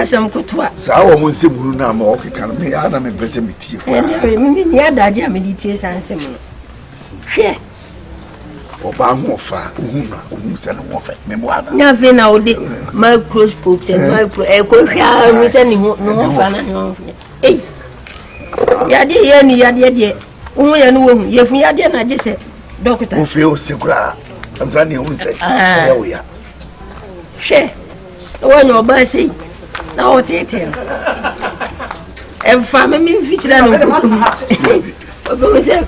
some kutua. Sawa mwense munu na ma okeka me ya na me pese metie kwa. Me ya daje a meditate ansem no. Hwe. Oba mofa uhuna se no mofa me bo ada. Nya fe na odi microscopes and micro e ko hwa mi se ni no mofa na no. Eh. Ya de ni ya de. Umu ya no wo ye fu ya de na je se doctor. O fe o sekura. Tanzania unse. Ya wo ya. Hwe. Wọ́n ọba ṣe na o tete e fa me mi fitira no ko obi se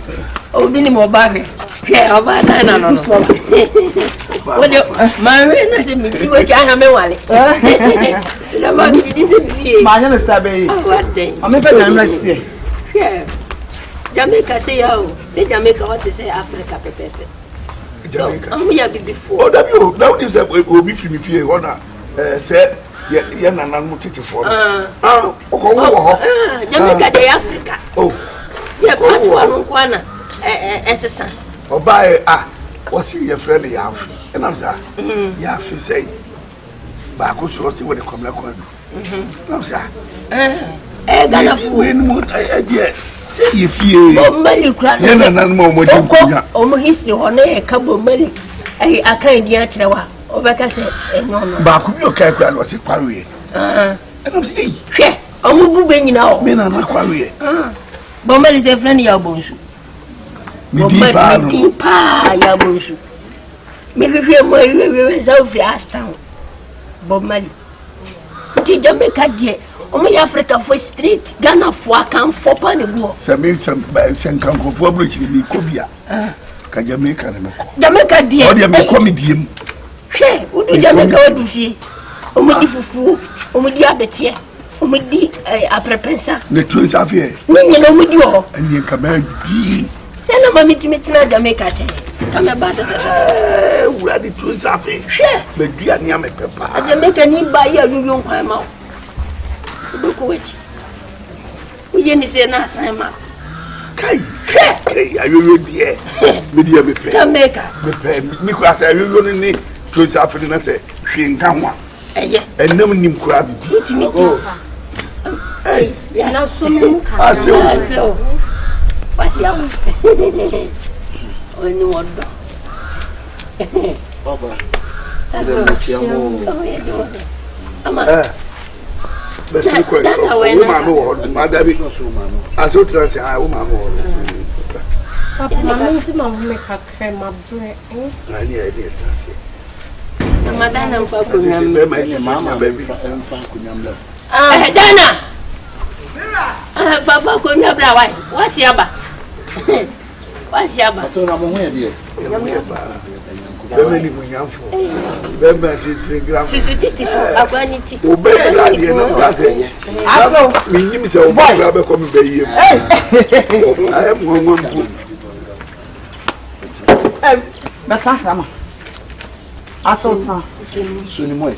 obi ni mo ba re hwe oba na no o de ma re na se mi ti we cha ha me wale la ma di se bi ma nya me sabe o me fe na mra tie hwe Jamaica se ya o se Jamaica what say Africa pepepe Jamaica am ya bi before o da bi o da we say obi fi mi fie wona say ya na nan mutete for o ko wo ho Jamaica de Africa oh ya patwa no kwana esesa obae o si ye friend ya afi enam sa ya afi say ba ko so si we de komla kwa enam sa Ghana fu we no dia say ye fie o mali kura ye na nan mo mo jinkunya o mo history ho na e ka bo mali ai akan dia kirewa obeka se enyo no ba ku bi o kai kwa no se kwawe enam say hwe o mu bu be nyina o me na na kwawe bo mali se friend ya bonsu mi di pa ya bonsu me hwe mo we za ofri Ashtown bo mali ti Jamaica die o mo Africa for street Ghana for kan for pa ne go se me sen kan ko fo bro chi ni kobia ka Jamaica ne ko Jamaica die o de me ko mi die mu hwe udu Jamaica wadu fie o mo di fufu o mo di abetie o mo di aprepensa ne tun sa fie ni nyina o mo di o ani ka ma di se na ma mitina Jamaica che ka me ba da wura di tun sa fie hwe me dua ni am pepa Jamaica ni ba ya yuyu nkwan ma o ko wechi o ye ni se na asan ma kai ayoyo die me die me pe Jamaica me pe mi ko asa ayoyo ni tun sa fie na se hwinka ho eye enam nim kura bi timiti ya na so mu ka aso wasi ya oni wodo baba ama besi ko o ma no wo ma da bi aso trans ha o ma no wo papa mama si mama me ka crema bre ani e dey trans Madana mfa kunyam be ma mama be bi mfa kunyam la Dana mira fa kunyam bra wai wasi aba so na mo ho ye de be me ni munyamfo be ma ti gram sisititi fo agbaniti o be la die no ga de aso mi nyim se o ba be ko mi be yiem ai mo mpu ba sa sama aso ta suni mo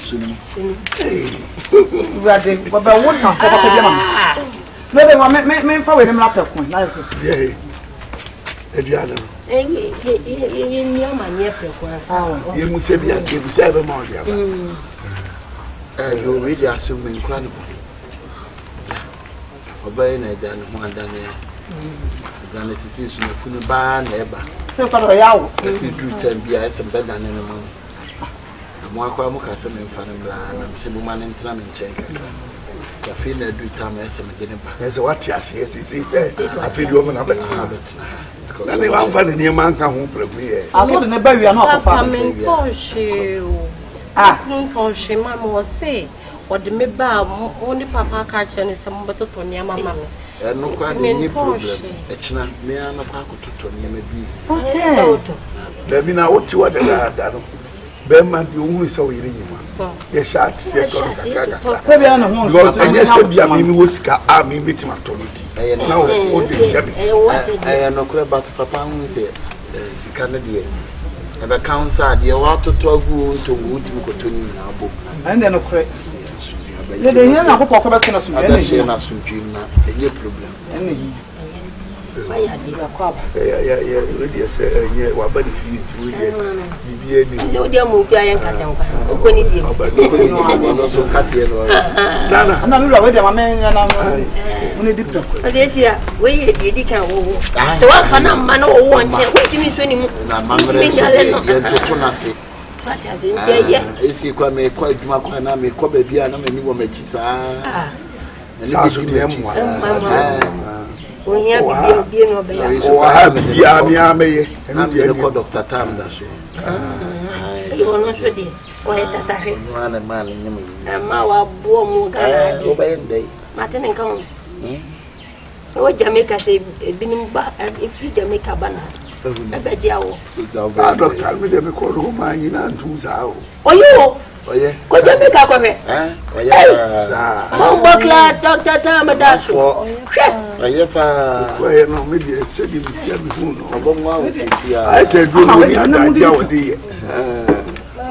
Brother, but I won't have to maybe me for them laptop. Yeah. Ediana. ye ni ama ni prekwansa Ye mu se bia ke bu se be ma odia ba. You really assume incredible. Obey na dan ho adane. Dan sisi su na funu ba na eba. So for yawo. Si du tem bia ese be dan ne mo. Mo akwa mo ka se me mfa ne bra na me se bu ma ne ntra me nchen kakra. Ya fe na du tam ese me gene ba. Ese what ya se I feel you na betina. Na ne wa mfa ne ne ma nka ho prebu ye. Aso de ne ba wi na okofa. Non she mama was say or the me ba only papa catch and some better to near mama. No kwa ni problem. Echina me ana kwa kututo ni me bi. so Da bi na woti wa da no. Be ma bi ohun se o yire nyima. Ye shat se to kaka. So bi na ho Because enye se bia mi wo sika a mi metima toniti. Na o de jabi. No kwa but papa hu say sika na de ebe council de wa toto agu to wuti ko to ni na abo. And then okre. Le de here na ko poko be so na so. Ade she na so na enye problem. Fire di la kwaba. We dey say nye wa ba di fi ti we ye. Bibie ni. Se o dia mo pia yen ka jankwa. O ko ni die. No so katie no. Nana. Na mi ra we dey ma me na mo di pro. O de sia we ye di kan wo. Se wa fa na ma na wo wo nche. We ti mi so ni mu. Na mamre ye to na se. Fati asentie ye. Esi kwa me kwa adwuma kwa na me kwa ba bia na me ni wo machi saa. Sa so de mu. Onya bibie no be ya. O ha bia mi ameye. Na me ko Dr. Tam da so. Yo no so de. O tata he. No na ma ni nyem yi. Ma wa bo mu gara di. O ba yende. Matene kan. O Jamaica say binim ba if Jamaica bana. Ebe dia wo. Sa doctor mi de me ko ro ma yin na ntu sa o. Oyo. Oye. Ko Jamaica ko fe. Oye. Sa. Mo bokla Dr. Tam da so. Oye pa. Ko ye no me de se di mi sia mi hu no. Obo nwa wo sisi a. I said do no ya da dia wo de ye.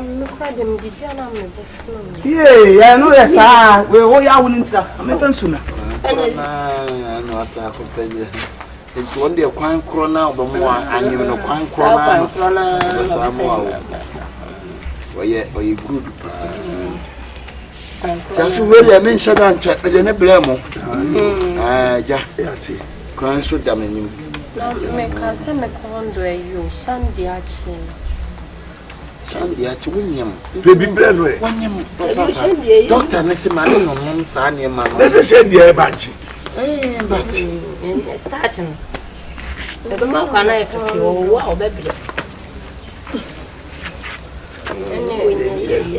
Me kwa dem di dia na me bo fun. Ye, ya no ya sa, we wo ya woni ntira. Me fa nsuna. No asa ko penye. Nti wonde kwan kro na obomo anyem no kwan kro na. Sa mo oye good pa. Jasu we ya men shada ncha de ne blemo. Ja. Kwan so da menim. Me ka se me kondo e yo Sunday achi. Sunday achi wunyem. Be bi bre no e. Wunyem. Doctor ne se ma no no sa ne ma no. Let's say the banchi. But starting. Ebe ma kwa na eto ki o wa o be bi.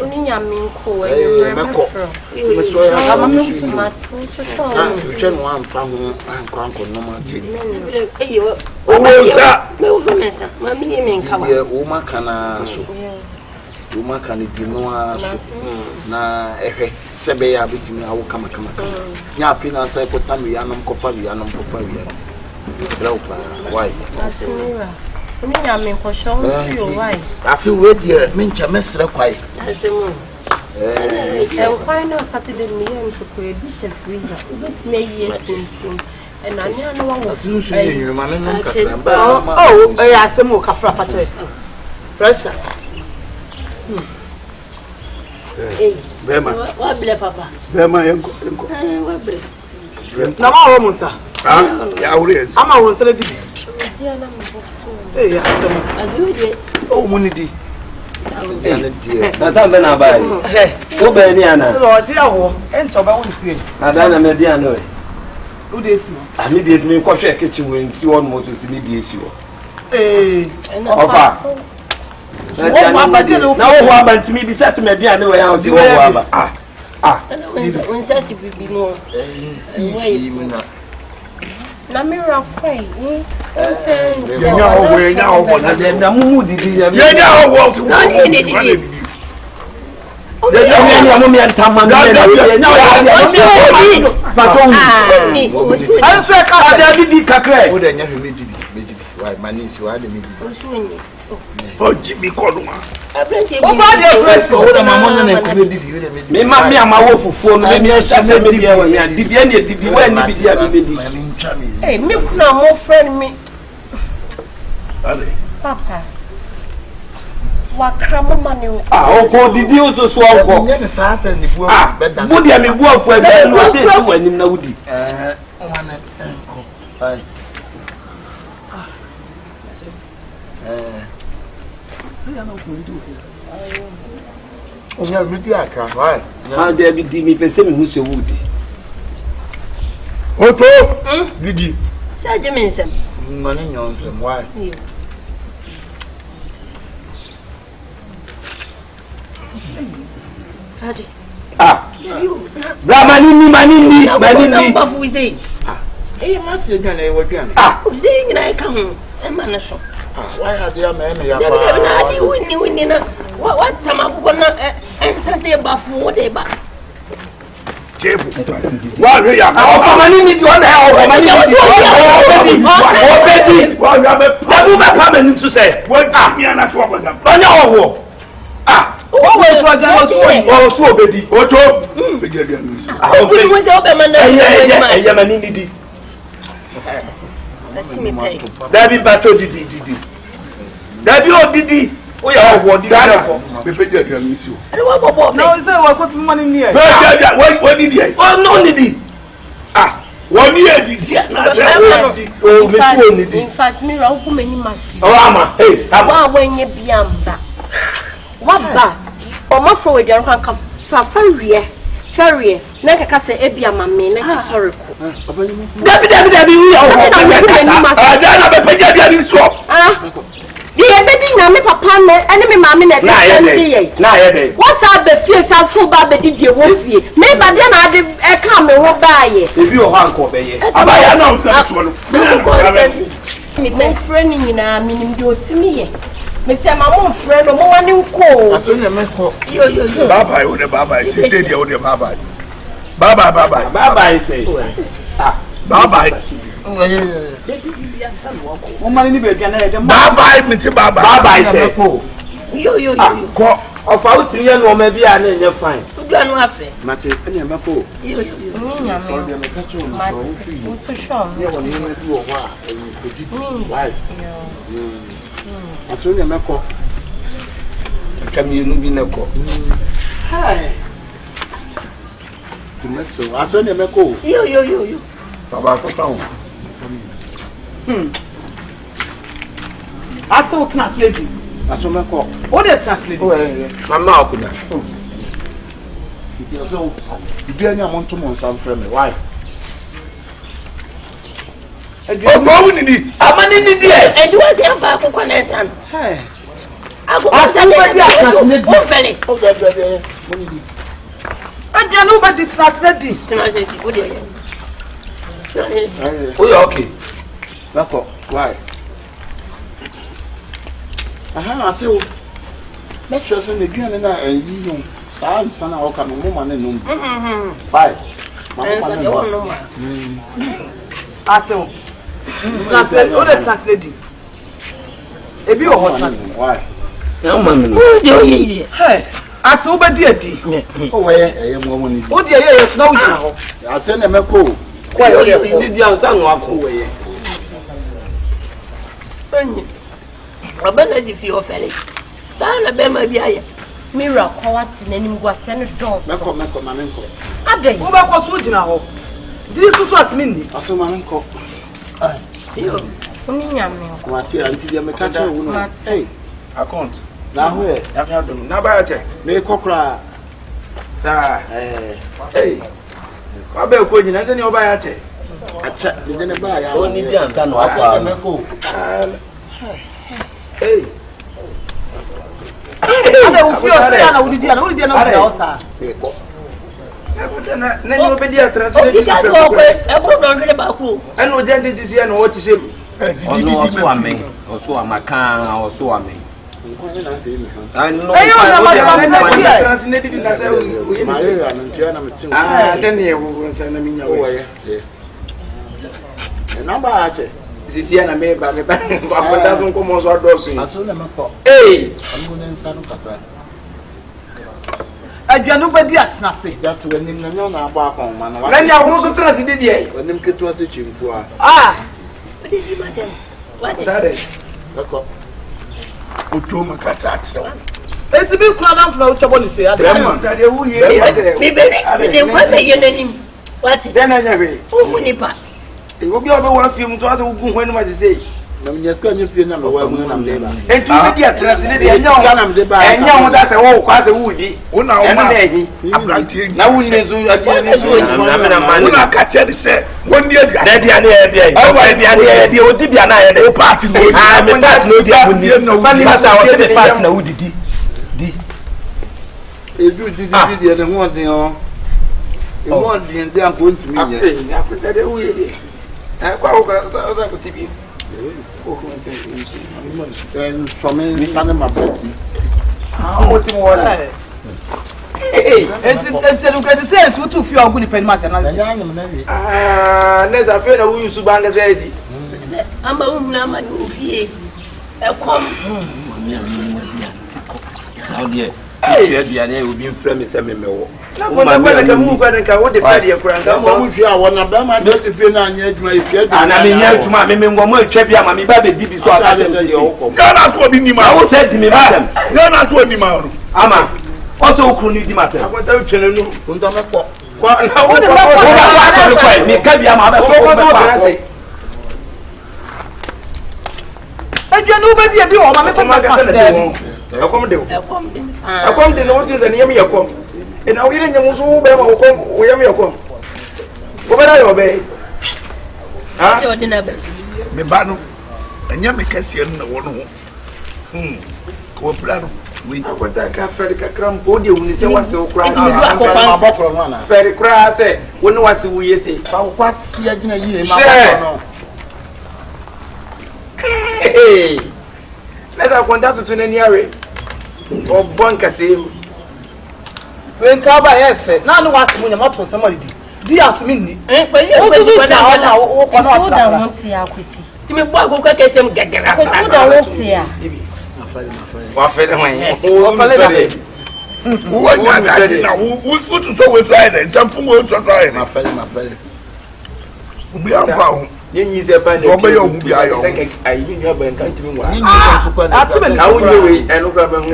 Oni nyame nko e meko. Me so ya ama me no amfa ho anko no ma ti. Eyo O sa. Me wo mensa. Ma mi ye men kawa. Ye o maka na so. O maka ni di no aso. Na ehwe sebe ya bitimi awo kama. Nya afi na sai ko tami ya nom ko fa wi ya nom ko fa wi ya. Israel pa why? Asira. Oni nyame nko sho nfio why? Afi we die me ncha mesre kwai. Asemu. Kwai na Saturday me yan ko e bi chef freezer. Ubet me yesin. And I know one was you man no Oh, ya asemu ka fra fa che. Pressure. Eh. Bema. Wa bile papa. Bema enko. Wa bile. Na ma wo munsa. Ya ure. Ama wo nsele di. dia na me bo. Ya asemu. Azu de. Oh munidi. Ya ne die. Na ta be na ba yi. Wo be ni ana. So di awo, ento ba wo nsie. Na da na me di ana we. Wo de si wo. Ami de mi ko hwe kitchen we nsi won mo so si mi di esi wo. Ofa. Na wo wa ba ntimi bi set me di ana we ya o di wo wa ba. Unsa si bibi mo. Na me ra kwai. Nya owo Na de na mumu didi ya. Nya owo to. Na ni didi. Ya mo mi antama na ya. Ba to Ni o su ni. Ayo fe ka da bibi kakre. O de nya hwe mejibi. Why manisi wa de mejibi. O su ni. O jibi ko no ma. Abrante O ba de press O se mama no na ko mejibi o de mejibi. Me ma mi amawo fufuo no me hia se me di e ya. Dibi e ne dibi wa ni bi dia bi di. Mami ntwa mi. Hey, me kuna mo friend me. Ale. Papa. Wakra mo mane o. O ko didi o to so o ko. Nya ne sa sa ni bu beda. Bu dia me bu afu e be no se si wanim na wudi. Wana enko. Ai. Onya midi aka, why? De bi di mi pese mi hu se wudi. Oto. Gidi. Sa je mensem. Mani nyonse, why? Haji. Bra manini. Ba fu sei. Mas ye gana e wadwan. O sei ngina e ka ho. E ma na so. Why had ya me ya Debi na adi wini na. Wa tama ko na ensa se ba fu de ba. Jefu. Wa re ya. O manini di ona o manini. Obedi. Wa ya be. Dabu ba pa mani tu se. Wa mi ana to oboda. Onya owo. Wo we program O so obedi. Oto. Be je dia nusu. O mo se o be ma na. Eya manini di. Dabi bato didi. Dabi o didi. O ya wo didi na ko. Me peje aduan mi si o. And what about me? No, say what cost money near. What did you? Oh no didi. Ah, 1 year didi. Na say o me si o didi. In fact, me ra wo mani masi. Oh ama, hey, Wa wenye biamba. Wa ba. O ma fro we dia kan fa Ferry, na kaka se ebia mame na historic. Dabi wi o ho kasa. Na be peje aduan mi si o. Di ebedi na me papa me ene me mame na dey. Na ye dey. What's up be fie sa so ba be di wo fie. Me ba dey na ade e ka me ho ba ye. Ebi o ha nko be ye. Abaya na o na so no. Me friend ni na minim di otimi ye. Me say my mom friend no mo wani nko. Aso na me ko. Yo. Bye o de bye. Say dey o de bye. Bye say. Bye. Woman ni baby na dem. Bye me say bye say. Yo. Ko Of out here no me bia na enye fine. Do anu afe. Mate, ene me ko. Yo. So dem me catch you so free. For sure. Yeah, when you do o wa, ko di. Why? Aso na me ko. Kami nu bi na ko. Hi. Tumeso. Aso na me ko. Yo. baba ko tawo. Aso translate. Aso me ko. What they translate? Mama akuda. Ti aso. Ibi anya monto mon sam frɛ me. Why? O go wini di. Amani didi e. And you want to have a cook and son. Hey. I go to the O da da. Money di. And you know about the translate. O ya okay. Bako. Why? Aha, aso. Me sure so ne duane na anyi no. Saa nsana o ka no mo ma ne no. Bye. Aso. Translate. What they translate? Ebi o hot. Why? Ya mama no. Hey. Aso ba di adi. O we eye mo mo ni. O di eye so na wo gina ho. Aso na me ko. Kwa yo de ko. Didi an tan wa ko we. Akabenezer fi ofele. Sana be ma bia ye. Mira kwati nanim gwase no don. Me ko ma me ko. Adai. Wo ba ko so gina ho. Di so so asimi ni. Aso ma me ko. Yo. Oni nyame. Ko ati anti dia me ka che wo no. Hey, Account. na ho e. Ya fa do. Na ba ya che. Me ko kra. Sa. Hey. Wa be ko nyina se ni oba ya che. Acha, de ne ba ya. Oni di ansa no afa. Me ko. Hey. Ada wo fi o se na wo di na wo di na wo di o sa. Me ko. Na ni obedi atranslate. O because o ko e ko don re ba ku. Eno jende ti se no wo ti se. Di Oso amen. Oso amaka, oso amen. Ko ni na se ni. No. Ayo na ma translate di na se o. Ma ye ya no tia na me tin. Den ye wo se na minya O wo. we. E na ba ache. Sisi ya na me ba akwata so nko mo so adoso yi. Aso na me ko. Amu ne nsa no kakra. Aduanu ba di atna se. Ja to anim na nyo na agba akon ma na wa. Na nya wo so translate di e. Anim ketu ase chimfu a. Di matem. What? Dare. Bako. o to ma ka ta tse. Eti bi kura na funa uchobo ni se ade. Dare wo ye. Me be de kwa me ye nanim. What? Den na nya we. O mu nipa. Obi obi wa film to aso gu hwan ma se. Na me nyesko anyi fie na me wa mu na me ba. Entu be di translate di enya wo da se wo kwa se wo di. Wo na o ma. na ehi. Abrantie. Na wo ne zu adie so na me na man. Wo na ka che de se. Won ni adua. Na dia na ye dia. O dia o di bia na ye de. O party no. Me part no di abuni. Mani masa wo se part na wo di. Edu di de ho den o. E mo den de an ko ntimi nye. Ya ko dare wo ye. Kwa wo ka sa ko tibi. O ko se So me fane ma ba. o ti mo wala. Eti lu ka ti se tutu fi ogun ni pen ma se na. Na nya nyem na wi. Na za fe na wo yusu banga se di. Amba na ma du fie. E kom. Now there. Hey, Biane will be in frame is a memo. Na ko na mu ka wo de fere ya kura nga mo hwe a wona ba ma do te fe na anya adwuma ifia de ana me nya adwuma me ngo mo atwa bia ma me ba be bibi so aka che Ghana to bi ni ma wo se ti me madam Ghana to ni ma ama o to okru ni di matem akwata twene no ndo me ko kwa na wo de ba me ka bia ma ba so ko so trase ejo no ba dia bi o ma me fa ma ka se de akom de no tin zani yemi yakom ina wire nyamu so be ma okom o yemi yakom ko be da yo be ha ti odina be me ba no anya me kase no wo no ko plano we akwata ka fere ka kram po de woni se wase o kra ma bokro no na fere kra se woni wase wuye se fa kwa si agina yi ma bokro no eh let us contact to nani are o bon kase wen ka ba yefe na no wase mu nyama to sama di asimi ni kwesi ko na o ko na da won ti akwesi ti me gbo agogo kesem gegera kwesi da won ti a wa fere wan o fere da wo nya ga di na wo to so we try na jam fu mo to try na ma fele bi an fa ho yenyi se pa na o be yo hu bi ayo se ke ayi ni aba nkan timi wa ni ko su ko na na wo nyewe enu kra ba hu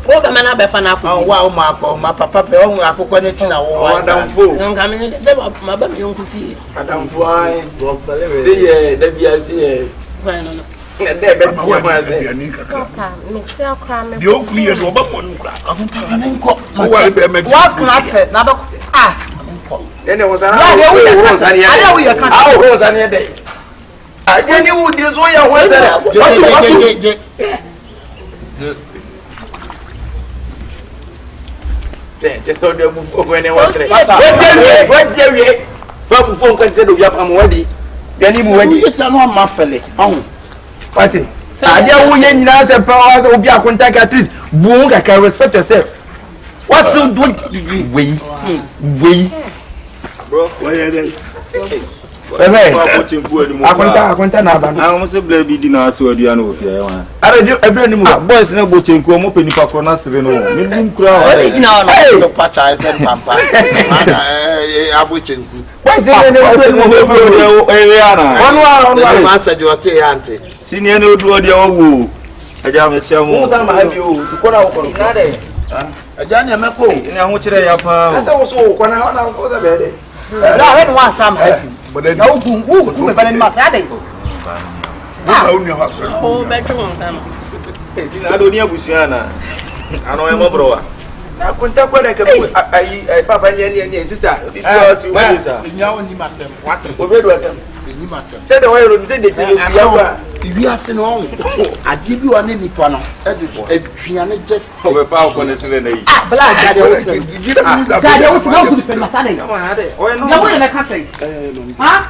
o ga mana be fa na ko wa o ma ko ma papa pe o akoko ne tina wo wa adam fo nga me se ma ba me yonku fi adam fo ai do fele we se ye da bia se ye fa no na de be ti ma se ni kaka papa me se akra me di o ku ye do ba mo nu kra afunta ne nko o wa be me wa knate na ba ene wo sana wo sana ye ada wo ye kan ah wo sana ye de ageni wo de zo ya wo sana je de so de bu fo ne wa kre wa je fa bu fo kan se do ya pa mo wadi gani mu wadi isa no ma fele ahun pati ade wo ye nyina se pa wa se obi akonta ka at least bu ka ka respect yourself what's do we bro why are akonta na aba na mo se bla bi di na so adua na ofia wa ara ebre ni mu boys na bo chenku mo penipa kro na sere no me nim kura to pacha ese pampa mana abochenku why say ne se mo be bro e ana onu ma saje o te ante senior no do de wo aja me chia mo mo sa ma abi o ko na wo ko na de aja ne meko ni ho kire ya pa asa wo so ko na na ko za be de na he no asam happy but na ugu me bana ni ma sa de na o ni ha so o be tun sama si na do ni abusua na ano e mo bro wa na kunta ko da ka ai papa ni sister because you sa nyawo ni matem wate obedu atem ni matem se de wayro mi se de ti ya wa wi ase no ade bi wa ne nipa no aduane just o be pa ko ne sere na yi bla gade wo ti gade wo ti na ku pe mata de come on ade o no ya wo na ka sei ha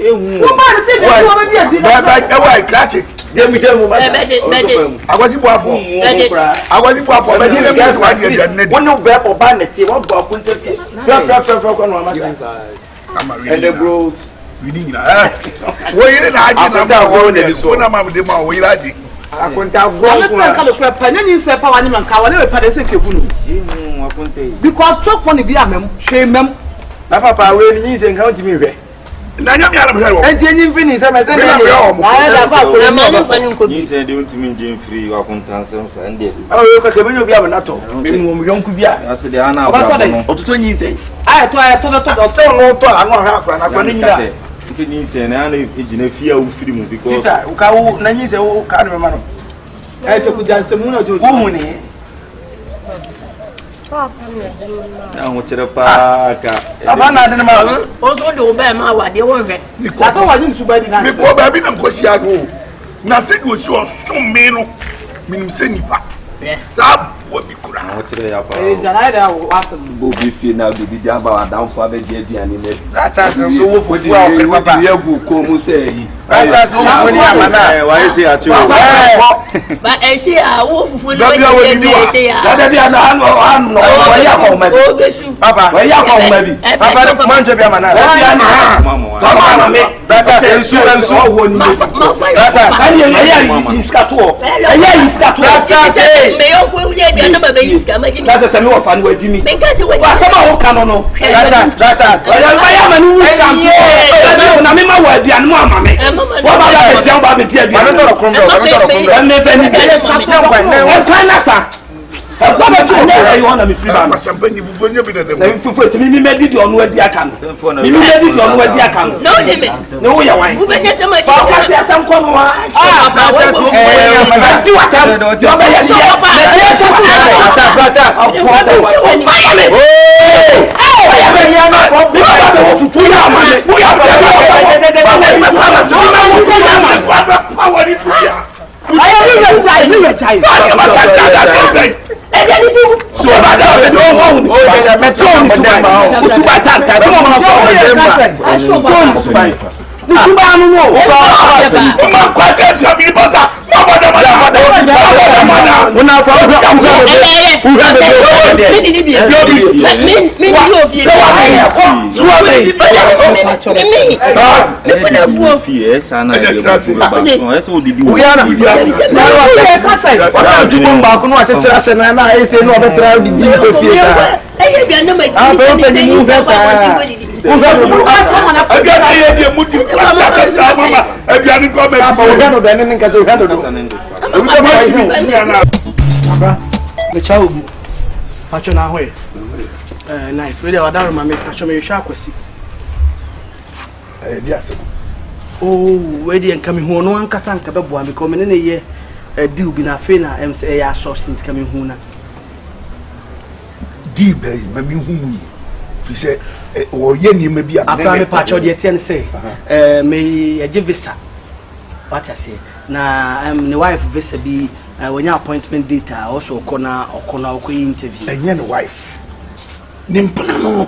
ehu wo ba se de wo ba dia ba e wa krache demu ba agwasi bu afọ agwasi bu afọ be ni le ka fa di dia ne wo no be o ba ne ti wo ba ku nte fi fra ko no amasa and the bros we ni na wo yire na aji na wo ne so na ma de ma wo yire aji akonta gro ko na kalo kwa pa nyani se pa wani man ka wale we pa de se kebu no inu akonte because chok money bi amem hwe mem na papa we ni se nkan timi hwe na nyam ya na wo enti enyi mfini se me se na da fa ko na ma ni fa ni ko ni se de untimi nje free wa kontan se so ande awo ka ke benyo bi abana to me mu mu yonku bia ase de ana ba to no otuto nyi se ay to se no to anu ha akra na kwa ni nyina nti ni se na ana ejina fia wo firi mu because kisa uka wo na nyi se wo ka no ma no ay che ku janse mu na jojo wo mu ni papa me na ho kire pa ka aba na de ma o so do be ma wa de wo hwe la to wa ni suba di na me ko ba bi na ko sia go na se go si o so me no minim se nipa sa wo bi kura ho kire ya pa eh jana da wasem bo bi fi na do bi dia ba wa dan fa be je aduane ne rata so wo fufu a o papa ye gu ko mu se yi rata so wo ni amana wa ye se ati o But I say I wolf for no say that be an no Papa where you come baby Papa the man to be man Mama me that is insurance so won that and you scato and you scato that say me yo ko we be na be iska ma jimi that say me of an we jimi me ka se we sama wo kan no that ya ma ni scato na me ma wa aduan mo ama me wo ba la be tian ba be dia aduan no toro and me fe ni kan na sa Baba tu na you wanna me free man. Champagne bufonye bi dem. Na fufu ti mi medi di onu adi aka no. Mi medi di onu adi aka no. No de me. No ya wan. Wo benya sama di. Ba ka se asam ko no wa. Ti wata. Ti ba ya ni. Na ti ta tu. Ya be ya na ko. Bi ba be wo fufu ya ma me. Wo ya ba ba wa ni tu ya. Ayo ni we chai. So about that, don't go. Oh, yeah, metro is fine. Put you back that. Don't want to solve the game. You buy no. Oh, my quarter shall be butter. Nice. Really, I don't remember. I show me shark was. Oh, where the coming home? No one can say Kababu becoming in a year. A deal been a fena, MCA sourcing coming home. Deep, mammy, whom he said, or Yenny may be a primary patch or the 10 say, may a visa. What I say. Now, I'm the wife visa be when your appointment data also corner or interview. And your wife. Nimpano.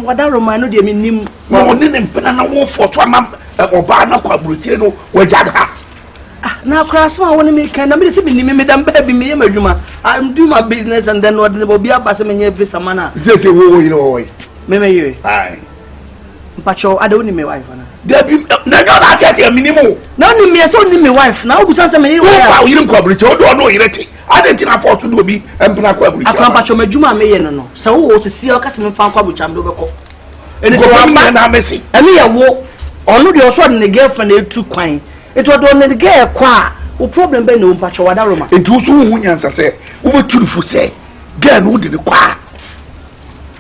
What I remind you, Nim, no, Nimpano wolf for Twamam or Barna Quabrutino, where Jadha. Now, Cross, I want to make kind of Madame Baby, me, I'm doing my business and then what will be up as a man every summer. This is a war, you know. Maybe aye. But I don't need my wife. There be not a minimum. No, me, so need my wife. Now, who sounds a man, you don't coverage, or don't know it. I didn't afford to do me and Panaquabri. I can't patch your Majuma may no. So, to see your cousin found Quabuch and Loco. And it's one man I'm missing. And me a walk. Only your son and the girlfriend they too quaint. It was only the girl qua. Who problem be no patch or Wadaroma. It was who say, who were two for say, girl who did the qua.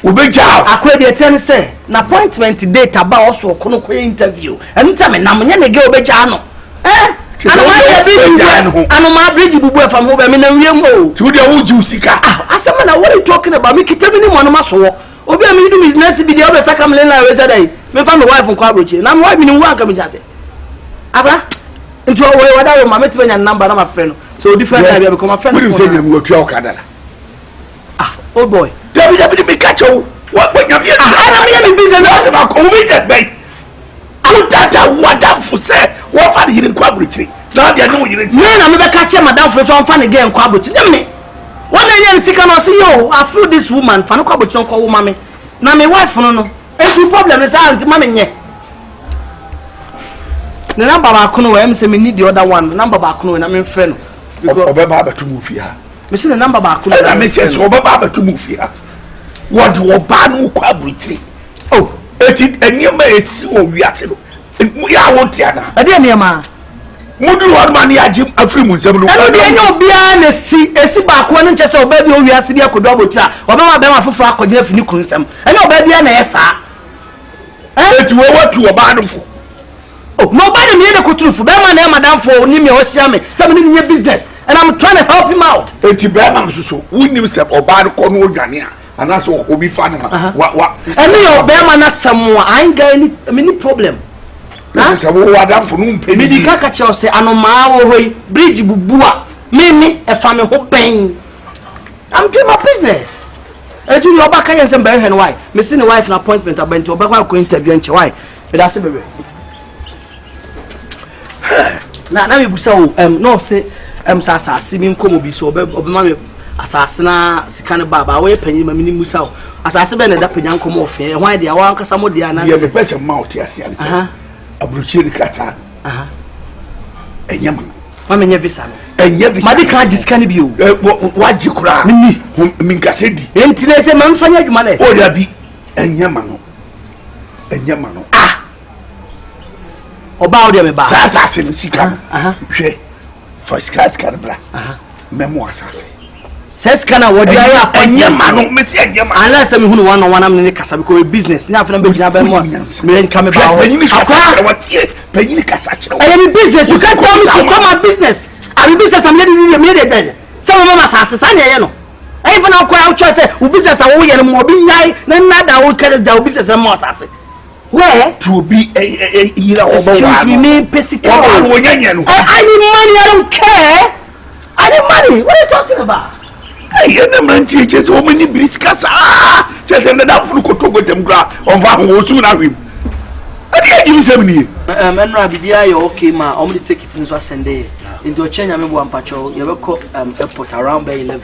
We be job. I quit the attend say, an appointment date about also a interview. And tell me, Namanya girl be jano. Eh? I know my bridge will from home. I mean, to the old Jusica. As someone, what are you talking about? Me tell me one of my soul. Obi me do business be the other second line yesterday. Me find my wife from Quabrich. And I'm wiping in one coming just. Abra into a way whatever my mate and number my friend. So different I become a friend. What do you say you go to your Canada? Ah, oh boy. Debbie be catch you. What when you here? I am in business about committed bait. Out that what that for say. What for he in Quabrich? Now they know you. Men I'm never catch madam for some fun again Quabrich. Them me. One day you see cannot see you. I feel this woman for no Quabrich no call mommy. Now my wife no. Any problem is aunt mommy nye. The number back no we say me need the other one. Number back no na me friend. Because obeba to move here. Me see the number back no. Na me say obeba to move here. What do oba no Quabrich? Oh, eti enyema esi o wiase no. Ya want ya na. Ade enyema. Mudu one man ya jim afri mu nsem no. Eno de enyo bia na esi baako no nche se oba bi o wiase bi akodo abotira. Oba ma be ma fofo akogina fini kunu nsem. Eno oba bia na yesa. Eti wo watu oba no fo. Oh, nobody me the kutrufu. Be man na madam for ni me o share me. Say me need business and I'm trying to help him out. Eti be man so woni se oba no ko no odwane a. Ana so obi fa ne ma. Wa. Eno yo be man na samu I ain't got any problem. Say wo wadam for no mpe. Me di kaka che o say anoma wo hoi bridge bubua. Me e fa me ho pen. I'm doing my business. And you oba kan yen say be hwe why? Me see the wife an appointment about oba kwa ko interview nche why? Me da say bebe. Na me busa wo no say sa asase mi nkomo bi so obema me asase na sika ne baba we panyi ma mini musa asase be na da panya nkomo ofe hwan dia wa nkasa mo dia na ye be pese mouth ya sia sia abruchiri kata enyama ma menye visa no enye visa ma di ka jiska ne bi o waji kura minni minkasedi enti na se ma mfanya adwuma na o da bi enyama no oba o de me ba sa asase no sika hwe for sika bra memo asase seska na wodi ayi enyama no me se enyama ala se me hunu one on one am ne kasa because business nya afena be gina ba mo me nka me ba o penyi kasa kire I am business you can't tell me to stop my business I am business am me dey some mama asase sa na ye no I even now kwa choice say u business a wo ye no mo bi nyai na nada wo kare da u business am asase where to be a ira excuse me physical I need money I don't care I need money what are you talking about ayena mranti chese wo mani briska sa chese na da fulu kotogo tem gra on va ho su na hwim ade ya gimi sem ni enra bibia ye okay ma o me take it nso sende into chenya me bo ampacho ye beko airport around by 11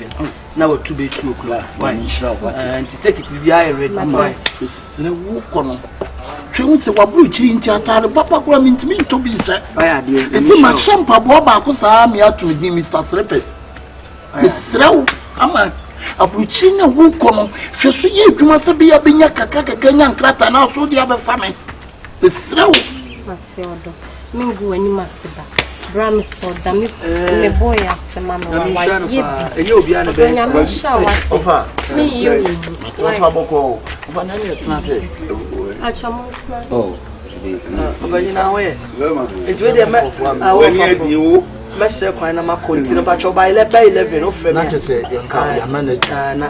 na we 2 o'clock and to take it bibia ye ready fine sere wo kono hwe se wabru chiri nti atare papa kura mintimi ntobi nse aya de esi ma shampa bo ba ko sa me ato di Mr. Srepes Israel ama abuchi na wo kono hwe so ye adwuma se bia benya kakra nya nkrata na so dia be fa me Israel masiodo mingu ani masiba bram so da me boy asema me wa ye enye obi ana be ofa me you ofa boko ofa na le tna se achamo oh oganyina we lema enti we de me wani ediwo meshe kwa na makonti no pacho by 11 of na chese yanka ya manage na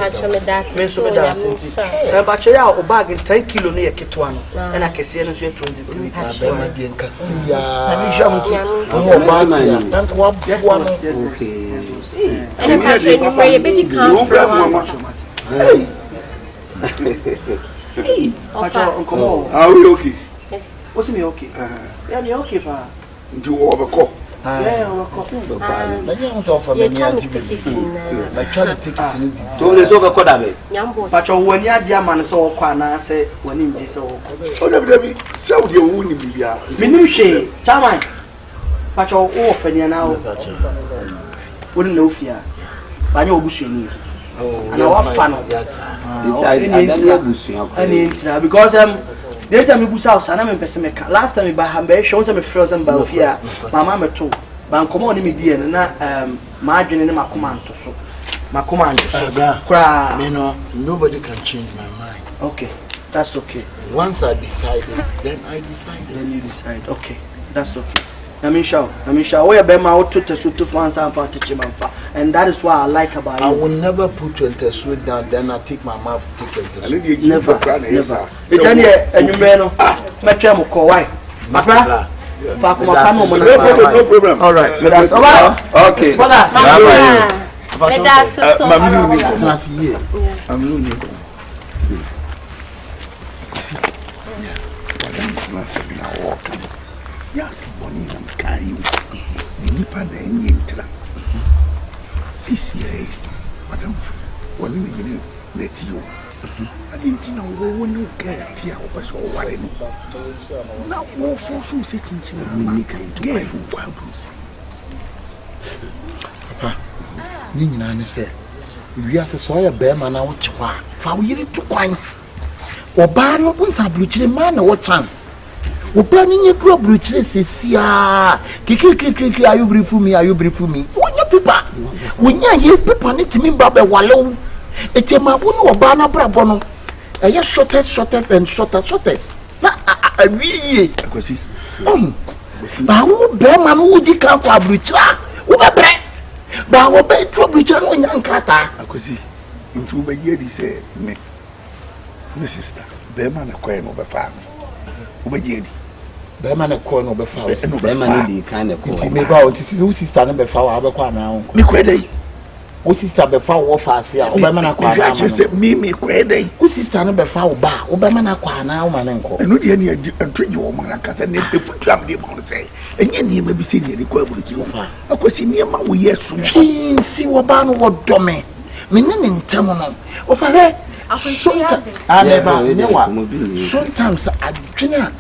achamo da me so me da senti pacho ya o bag 10 kilo no ye ketwa no na kese no so 23 ba ma bien kasia na mi jamu o ba na ya dan to wa no okay and I can you be come hey pacho nkomo are we okay what's me okay yeah me okay pa nti wo obeko yeah wako na je so fa me ni ajibi na try ticket ni to le so be koda be nyambo pacho woni agi amane so wako na se woni nji se wako o dabi saudi wo ni bibia minim hwe chairman pacho wo fania na wo woni na ofia banya obusuani ana wafa no inside adana busuan ko ani ntina because the time we busa usana me pese meka last time ba hambe show say me frozen ba ofia mama meto ba nkomo ni me die na ma adwene ne makoma anto so kra me no nobody can change my mind okay that's okay once I decided then I decided then you decide okay that's okay na me show we be ma auto tesu to fans and for teach manfa and that is what I like about you I will never put your tesu down then I take my mouth take your tesu never etani enwumre no metwa mo ko why mapra fa ko mapa no no problem all right that's okay brother so mamnu ni tena si ye amnu ni ko kasi wadan na sabina walk yes boni na kai ni pa na enyentra CCA madam woni ni netiyo adinti na wo ni ka ti a wo so ware no na wo fo so se kinchi na ni kai to kai wo kwadu papa ni nyina ne se wiase so ya be ma na wo chewa fa wo yiri tu kwan oba no unsa bruchire ma na wo chance oba ni nye dro bruchire sesia kikikikiki ayu brifu mi wonya pipa wonya ye pipa ne timi ba be wale ete ma wo no oba na brabo no eye shortest and shortest na awiye akwasi ba wo be ma no wo di ka kwa bruchira wo bebre ba wo be dro bruchire no nya nkata akwasi ntu ba ye di se me sister be ma na kwai no be fa wo ba ye di be ma na kwai no be fa be ma ni di kan na ko me ba o ti sister no be fa wa be kwa na ho me kwai dai o sister be fa wo fa ase a o be mana kwa na ma se me kwa dai o sister no be fa wo ba o be mana kwa na o ma ne nko enu de ne atwaji wo ma kata ne efutu am de mo say enye ne ma bi se ne ni kwa aburuki wo fa akwasi ne ma wo yesu si wo ba no wo dome me ne ntem no o fa he sometimes adwena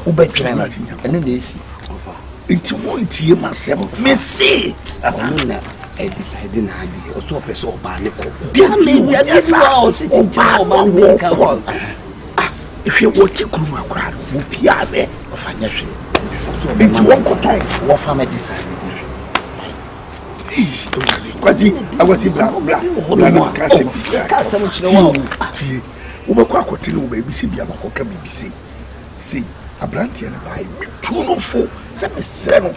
wo be dwena na enu na esi nti won tie masem me se na e decide na adi o so person oba ne ko dia me we asa o se tincha oba ne ka ko hwe wo ti kuru akra wo pia be o fa nya hwe nti won ko ton wo fa me decide kwaji agwati bla na ka se ti wo be kwa akoti no be bi se bia makoka bi se se abrantie na bai tu no fo se me sre no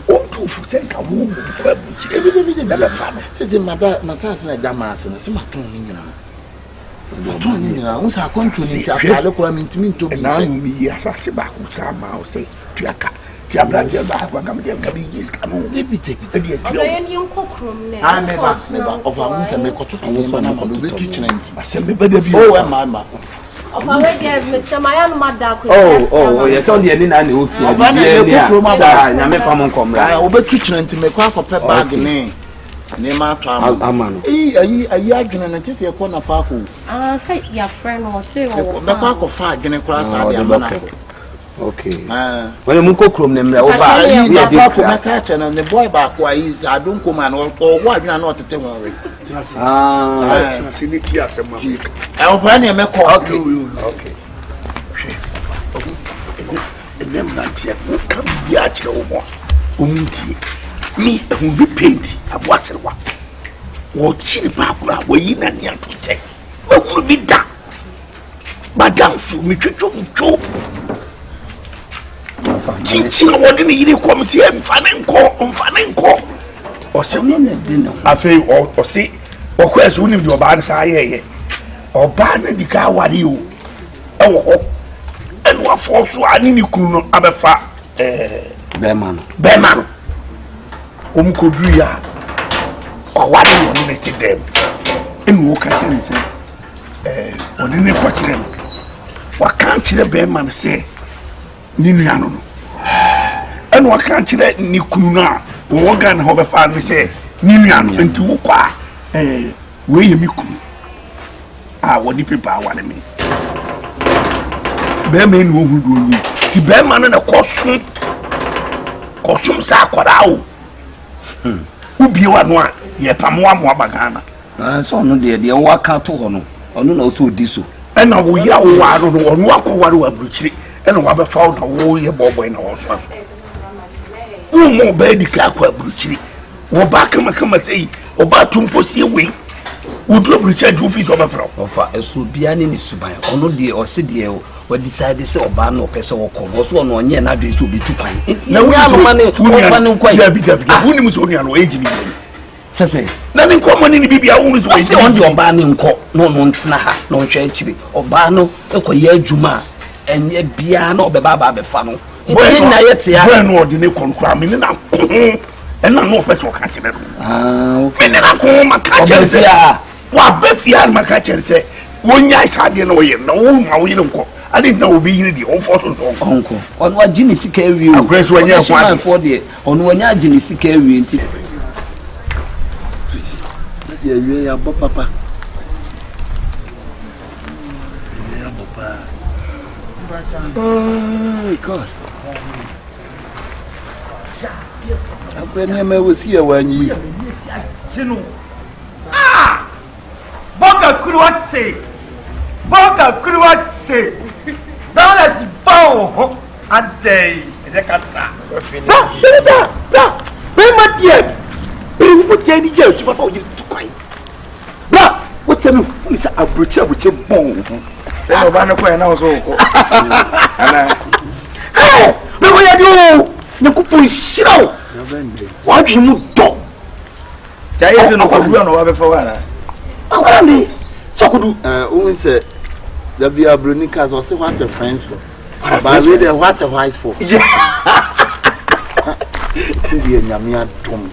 o tu fo se ka wo kwa buchi e bi da fa no se mada masasa na damas no se maton ni nyina maton ni nyina un sa kontu ni ta ale ko mi ntimi to bi na mi yi asase ba ko sa ma o se tuaka ti abrantie ba kwa kam de ka bi gis ka no de bi oye ni nko krom ne me ba of am se me ko to to na ko be tu chinanti asem be ba da bi o ma of our get Mr. Mayano Madako. Oh, yes, on the end and off. Nyame pam nkomra. Obetu chinanti me kwa akopɛ bag ne. Ne ma to amano. Ayi adwene na tese ko na fa ko. Say your friend or say o me kwa akɔfa adwene kora sa de amana. Okay. When you go krom nemra o ba ya di fa ko me ka che na ne boy ba ko ayi adon ko ma no o wo adwene na otete won re. Siniti asema. O pa ne me ko. Okay. Enem na tie kam bia kire wo mo. Omuntie. Me hu bi paint aboaserwa. Wo chiri pa akura wo yi na ne atoche. Wo bi da. Madam fu mi twetwo mtwo. Chinchin wodi ni yiri kom si mfane nko. O se no ne de no. Afi o si o kwese unim di oba na sa ayeye. Oba na di ka wari o. E wo ho. Enu afo so ani ni kunu no abefa be man. Kodru ya. O wari no ne ti dem. Enu o ka kire se odi ne ko kire no. Wa kan kire be man se ni nua no. Enu wa kan kire ni kunu na wo ga na ho be fa no se ni nua no nti wo kwa we ye mi kunu. Wodi pepa wa ne me. Be me no hu do ni. Ti be man na kosum sa akwara o. Ubi wa no a ye pamwa mo abagana. So no de wo aka to ho no. Ono na so odi so. Ena wo ya wo wa no ono akwara wa bruchiri. Ena wa be fa na wo ye boboy na wo so. Mo be di ka kwa bruchiri. Wo ba kama sei, wo ba tumposie we. Wo do bruchiri do fi so be fra. Ofa eso bia ne ni suban. Ono de o se de we decide say oba na opese wo ko. Wo so no onye na do so be tu pan. Na wo ma ne oba ne kwai. Dabi. Wo ni mu so nua no age ni. Sese. Na ne nko ni bibia wo ni so age. On de oba ne nko no ntena ha no hwe akiri. Oba no ekoye adwuma enye bia na obeba ba be fa no. Nti na yete ya. Bra no odi ne konkura me na ko. Ena no opese o ka kire no. Okay. Me na ko ma ka kire ya. Wa be fia ma ka kire se. Wonya isa de no ye no wo ma wo yire nko. Ade na obi yire di on for so onko. On wa gini sika ewie o. Agreso wonya kwa for de. On wonya gini sika ewie nti. Ya ewie ya bo papa. Oh God. Akwene me wosi ya wanyi. Chinu. Boga kuruwatse. Dala si bawo adei. Edekasa. Bra. Be matie. Be mutie ni je tuma fa o tukwai. Bra, wotem ni sa abrochi bon. Se no ba ne ko na so ko. Ana. Me wo ya di o. Ne kupo shiro. Wa dwi mu do. Ja yesi no ko bua no wa be fa wa na. Awara ni. So kudu. Who say the be abronika so say what a friends for. But we the what a wise for. See the nyame adom.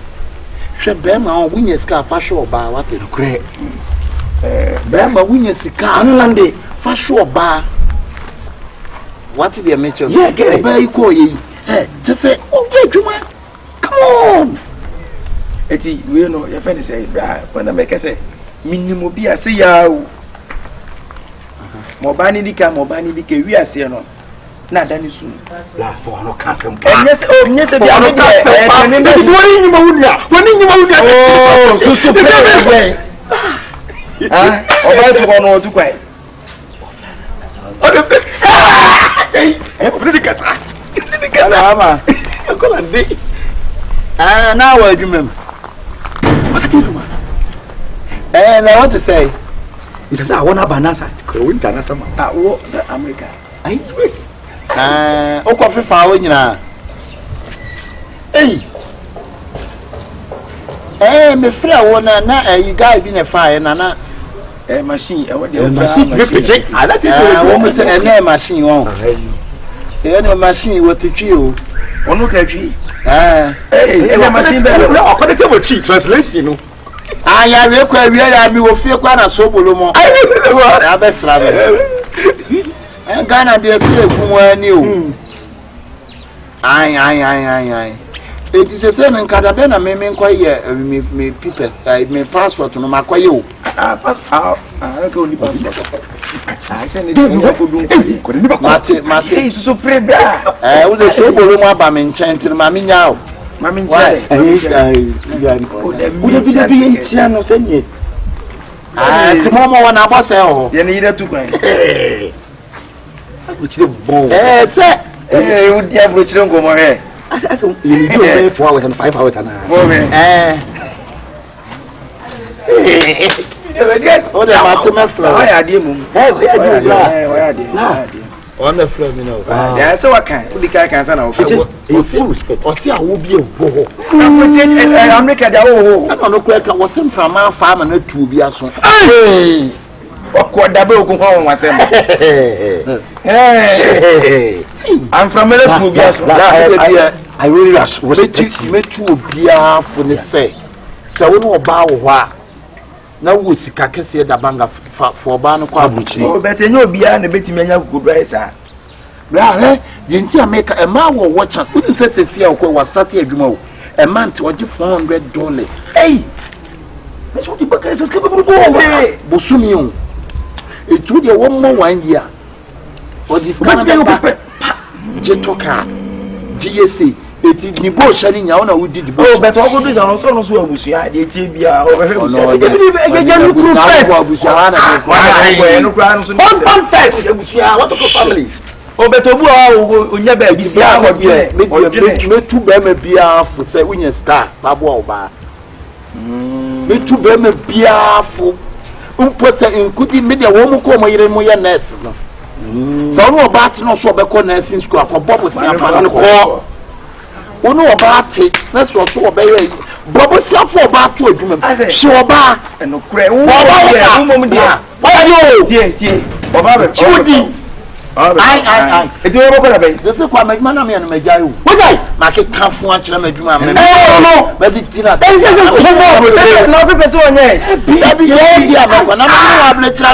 hwe bema o wunye sika fa hwe oba wate no kre bema wunye sika anlande fa hwe oba wate the mecho oba iko yi just say okay dwuma come on eti we no ya fe say bra when make say minimum bi ase ya o mo ba ni dika wi ase no na dani su la for no kasem enye se bia no eti woni nyima wunia oh so play ah oba to kono to kwai Predicata ama kola ndi na wa adwuma what's it ma na what to say it's say I want banana ko winter na sama wo America ai o ko fefa wo nyina me fra wo na guy bi na fa na machine what the machine me pick I let it wo mo say na machine won na machine wo titwi o onu ka twi na machine be o ko de table tree translation no aya we kwa wi ya mi wo fie kwa na so bolomo ai be sra be Ghana dey say egun ani o ai it is say na nkada be na me nkoye me papers me passport no makoye o ko ni passport I say ni ko dun ko ni ba mate so prebia wo dey so bolomo aba me nchen tin ma me nya o ma me nchen wo dey bi ntia no se ni ti momo wona abose o ye ni ire tu kwan Uchire bon. Say. U dia uchire ngomo he. Asa you do 4 hours and 5 hours and o de mate me flow. Why ade mum? Why ade? On the floor me now. Yeah, so what kind? We can say na o. Full respect. O si awo bi ewo. America da o. I don't know kweka wo sem from man farm na tu bi aso. Okoda be okun kwa won asem. I'm from Meletu. I really respect me to obia for the say. So we no ba wo a na wo sika kese da banga for ba no kwa abuchi. O bete nya obia na betimi anya kukudu isa. Bra the ntia make a ma wo watch am. Wouldn't say say o wa start adwuma o. A month o give $400. Hey. That's what the bucket is capable of. Bosumi o. It would be 1 year. Or this kind of Jetoka GSA. It is Nibo Sharing Yauna who did. Oh, but all good is also no so abusia. The tibia or family. Oh, but Obu unya baby. Me two bema bia for say when you start. Babu Oba. Me two bema bia for. Umposa inkudi media wo mu ko mo yire mo ye nurse no so no oba ati no so obeko nursing school akobobo siapa no ko ono oba ati na so so obeye bobo siapa oba ato adwuma hye oba eno kure wo mom dia why tie oba be chudi ai eti wo boko na be dese kwa madwuma na me no magya yo wojai ma ke kafo a kire madwuma me no ba di tina no pe pese onye bi ye dia ba kwa na me wa ble kira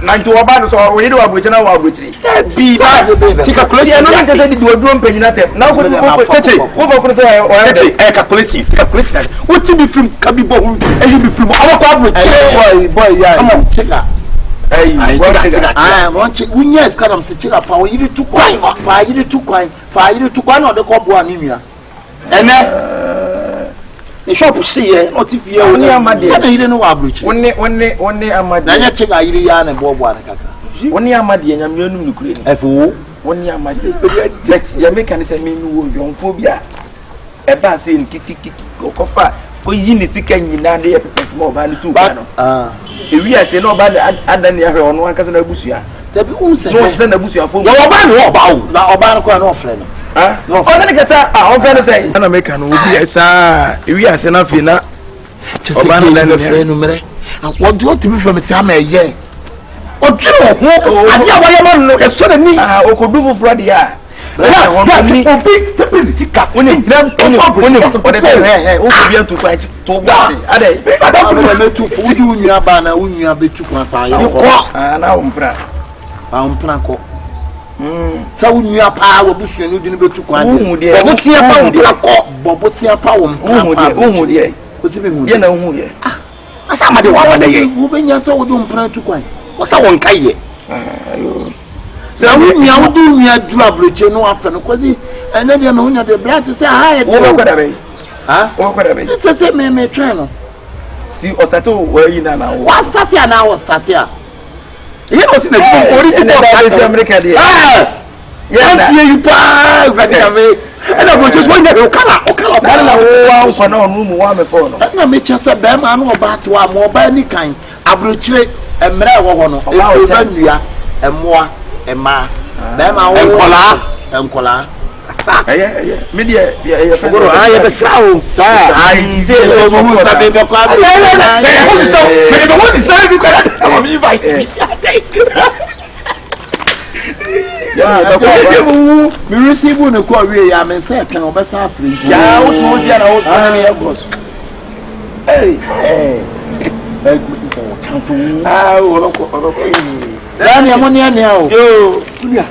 na nti wo ba no so wo yede wa brochi na wa brochi bi ba ti calculation no nte se di duoduro mpanyina tem na ko cheche wo ba ko so cheche calculation what to be from kabi bo e be from awakwa boy ya come on check want unyes kadam se chira pa oyiri tukwan fa yiri tukwan no de ko bo anua ene e shop see no ti fie woni amade se na yiri no wa abrochi woni amade na nya chega yiri ya na bo bo kaka woni amade nyam yanum ni kure ni efo woni amade let ya make an say me nu wo yonko bia e ba se nkikiki ko fa ko yi ni sika nyina de ye pepe mo ba ni tu ba no ewi ase no ba ada ne ahwe ono anka na abusua tabi unse no se na abusua fo wo ba no wo ba wo na oba no ko na ofre no no ona ne kasa ofre no say na make an obi esa ewi ase na fi na oba no na ofre no mere what do you want to be from say am eye odiro ho ade awale mo no e so na ni okodu foforo de a obi Pepe sika. Oni ode say o bi antu kwa to gba. Ade. Aba na tu fu di unua ba na unua betu kwa fa ye ko. Ah na umpra. Ba umpra ko. Sa unua pa wo busu enu di no betu kwa de. Bo sia fa umpra ko. Bo sia fa wo umpra. Uhu de. Ko si be hu. Ye na uhu ye. Asa amade wa amade ye. Wo benya sa wo do umpra tu kwa. Wo sa won kai ye. Ayo. Sa unua wo do unua dru abroche no afa no kwazi ene de me hunya de brat say ha ye. Wo ko da be. Ha? Wo ko da be. Say me try no. Ti o start o yi na na. What start here now? What start here? You know see na ori ti ko say America dey. Yeah, na you pa America me. And I just want to okala na wo wa so na onu mu wa me for no. Na me chese be ma no oba ti wa mo oba ni kan abrochire emre wo ho no. E so nua emoa ema. Be ma wo enkola. Sa me dey ye fogoro aye be sa o sa ai ti se lo mo sa be ko abi me dey want to say bi kwa am invite me me receive no ko wie ya me say kan obesa afri ya wo tu si na wo na me cross wo ko Dani amoni ani o yo kulia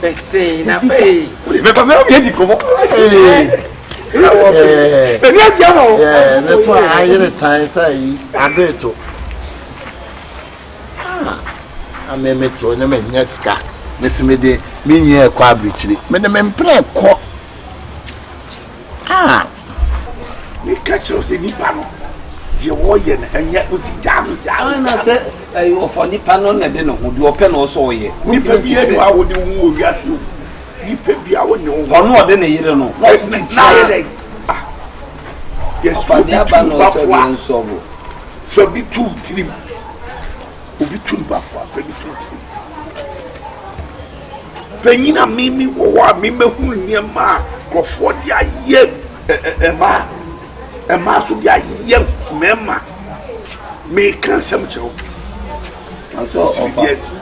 Pese na pe. Me pa me o ye di komo. Me ni adia mo. Ne to ayere tan sai adeto. Amemeti onye me nyeska. Nesimede me nwie ekọ abichiri. Me ne me mpre ekọ. Ni kacho se ni pa no. Die wo ye na enye o ti jam. Na se ayo for ni pa no na de no ho de ope no so ye. Ni pa bi e wa wo de wu wi ati. Ni pa bi a wo ne wo. Ono de na yire no. Na ye dey. Yes, for the aba no so bi so bo. So bi 2 3. Obi tun ba fo afa bi 2 3. Penyina mimi wo a mi mehu niema krofo de aye Emma so dia yem mema me kan sem chero so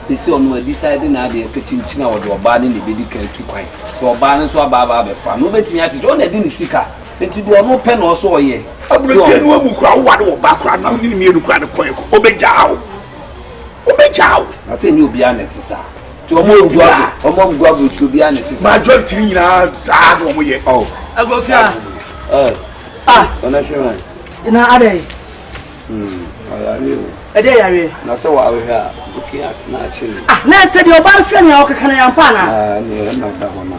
this one we decide na dey say chinchina wo de oba ne be di kan tu kwan so oba ne so aba be fa no betimi ati o na di ni sika enti do no pe no so oye aburotie no amu kura wo de oba kura na ni mi enu kura ne kwan ko obejao na say ni obi aneti sa ti omo gwa ti obi aneti sa majority ni nyina sa no mo ye Agofia ona shema ina ade ayari ede yare na so wa we ha looking at na chiri na se de oba friend ya okaka na yampa na ni na da hona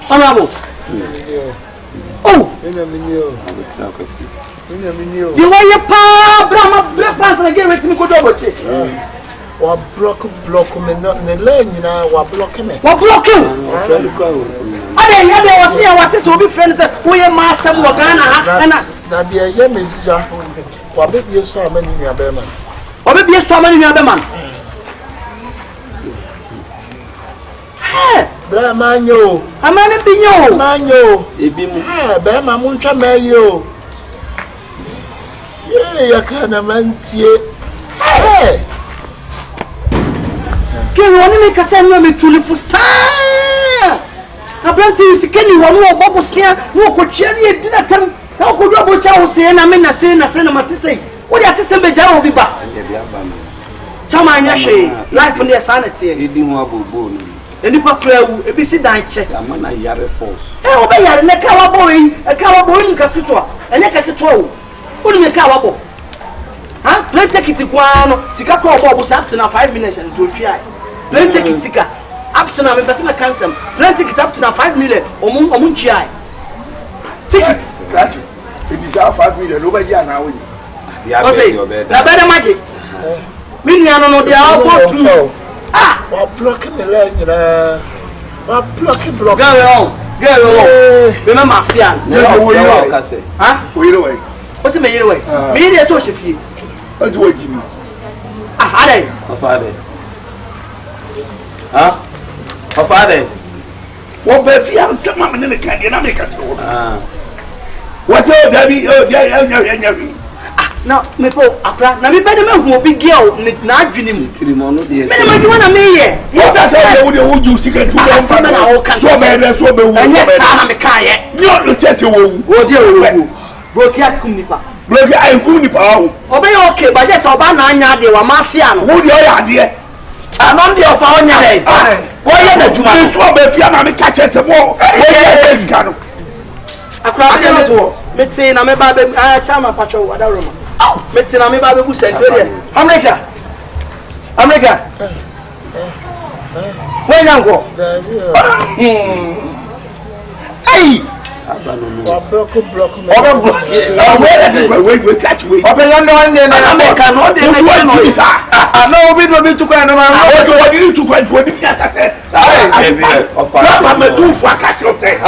honorable enya minio abetra kwesi enya minio di woye pa break pass na get wetin ko do boche wa block me no ne le nyina wa block me wa block you ade wasi ya wate so obi friend say woye ma asem wo Ghana ha na de ye me dia wa be bi so amani nua be man obi bi so amani nua be man bra manyo amani binyo manyo ebi mu be ma mu ntwa mayo ye ya kana mantie ke woni me kasa no me tulifu sa abranti usikeni wonu obobosia no okotwia ne edina tam na okodu abocha wo se na me na se na matise wo dia tise be jara obi ba chama anya hwe life ne sanity edi ho abobo no enipa krawu ebi si dan che amana yare force obe yare ne ka wabo yin ka kitwa ene ka kitwa wo odi me ka wabo ha play take it kwano sika kwa obo sa up to na 5 minutes and to try play take it sika up to na me person cancel play take it up to na 5 million omun try tickets that it is 5 million nobody na wo dia be na be magic mini ano no dia obo tu wa block me le nyina wa block girl be ma mafia no ka say ha oyire we o se me yire we me yire so hwefie o ti wo gimi ade Father wo be fi am se ma me ne ka de na me ka tro wo se o da bi o dia ya nya wi na me po akra na me be dem hu obi girl na adwene mu tirimo no de me ma dwuma na me ye wasa say wo de wo ju sika tu so be na wo kan so be na so be wu enye sa na me ka ye ni o no chese wo wu wo de wo bro ki atkum nipa bro ki ay kum nipa wo obe ye okay ba je so ba na anya de wa mafia no wo de o ya de anon de ofa onya dey wo ye na dwuma so be fia na me ka chese mo wo ye sika no akra be no to me tin na me ba be chama pacho wada roma me tin na me ba be bu sento de America when yango hey block me we catch we open your door and na America no dey make no isa no obi do bi tukwa na ma o to wodi tukwa to di fiasa se papa me tu fu aka kiro te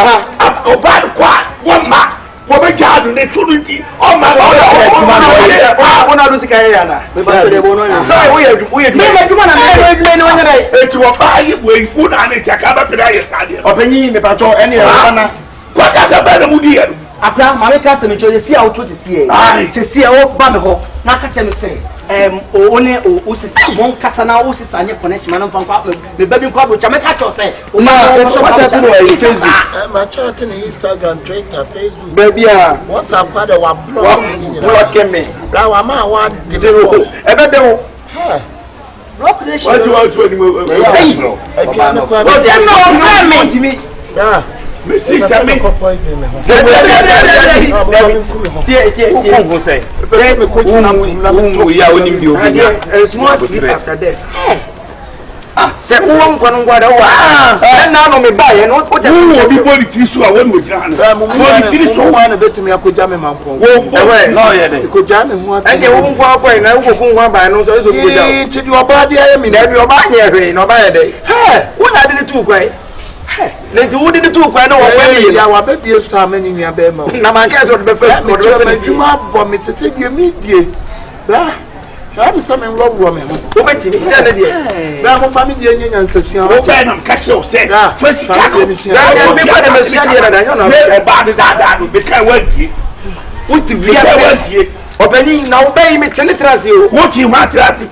o ba kwa wo ma wo be jadu ne tununti o ma o na do sika ya na me ba so de bo no ya sai wo ye me ma juma na me no nya dai eti wo ba yi we ku na ne ti aka ba pira ye sade openyi me pa cho ene ya na kwa cha se ba na mu di ye abra ma me ka se me cho ye si a wo to ti si e se si e wo ba me ho na ka che me se o sister won kasa na o sister anye connection man fan kwa me baby kwa bro chama ka cho say o ma so what to do Facebook ma chat in Instagram, Twitter, Facebook baby WhatsApp kwa de wa block me la wa ma wa de ebe de o block the shit what you ni mo e pia na kwa me me see me poison me tie say me ko Umu ya onim di obi ya. Small sleep after death. Se uwon kwanu ngwada wa. Na no me ba ye no o je. Obi body ti so a won mo jira na. Mo ti so wa na betumi akoja me manfo. Wo No ye de. Akoja me hu atu. Ende wo nkwa akwa na wo kokun wa ba no so so koja. Ti di oba de aye mi Na bi oba nye hwe na oba ye de. Wo na de ne tu kwai. Le ti wo de ne tu kwai na wo kwai ya wa be bi sta me ni nua be ma. Na man ka so de be fa. Me ti ma juma bo me sese die mi die. Bra. I'm something wrong with me. Wo beti ni se na de. Bra mo family die nya nsasua. wo be na catch you say first ka no Ya me kwa de mesua de na yo na. me ba de da no be kai wanti Wuti bia se. Openi na obey me tene trase o. wo ti ma trati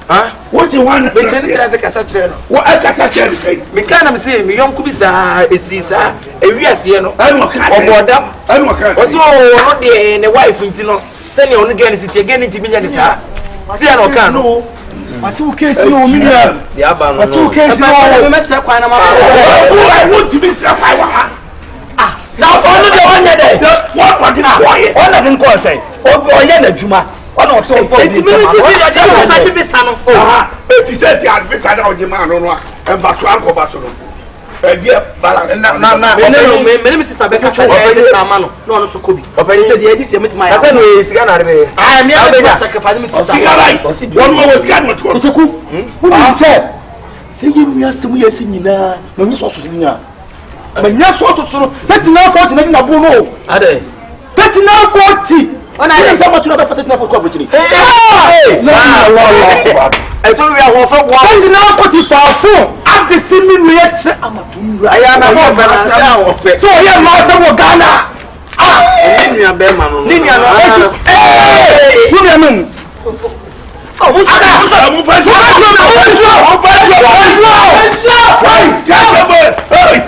wo ti wan Me tene trase kasa kire no. wo akasa kire say Me kana me se me yonku bi sa esisa ewiase no. anu ka Obodam anu ka oso no de ne wife nti no se ne onu gani siti gani nti binya de sa se ya no kan no Atu kesi o mi ya. Di aba no. Atu kesi o me se kwa na ma wo ti bi se fa wa na fo no de wanya de what did I say ona din ko say o ye na djuma ona so fo bi jama sa bi sa no eti se si advisa na o jema no no en va to anko ba so no e dia balance na me sister be ka so o be sa ma no no no so kobi o be se de edi se metima ya Asa no esiga na rebe. ah me be sacrifice me sister sigarai one more was can what Kuteku. Who be say you mi asem ye si nyina. No nyi so so nyina. Ma nya so so no. Let na 40 na bu no. Ade. Let na 40. ona Ile ile sama tuna ba 40 na 40 kwa butiri. e to wi a wo fa wo Let na 40 for phone. At the simi mi ye che amatumra. aya na wo fa na sa wo fe So ye ma se wo Ghana. ni nua be ma no ni nua no Who be am? o musa mu fa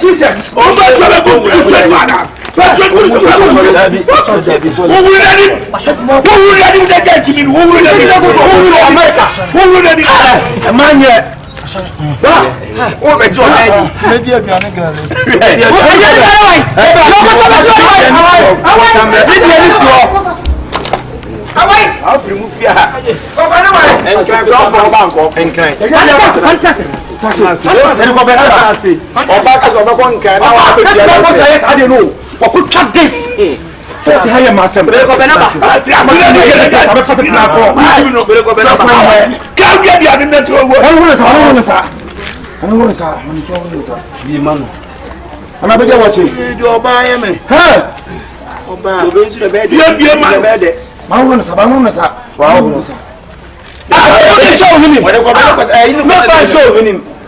Jesus o ba so le go Jesus father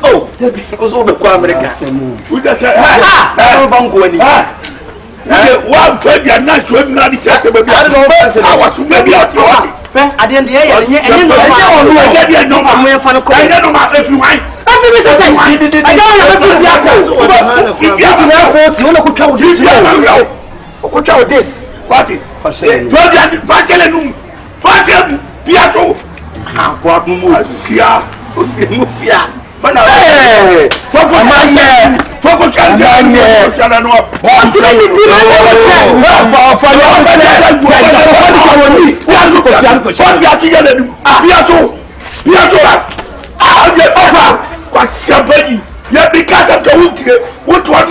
oh because we go America we just say ha banko ni wa fa bia na chwe na di chete ba bia I want to maybe out at the end of the year, and you know, I'm going to go. I don't know about everyone. I don't this. What is yeah, because of the wood, what one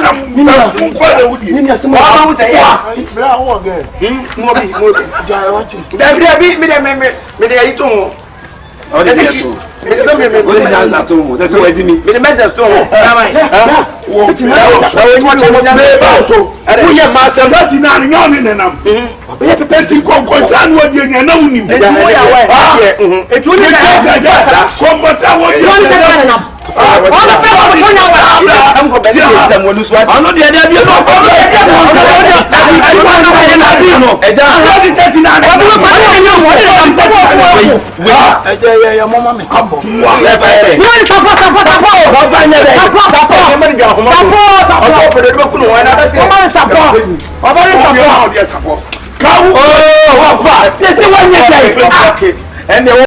it's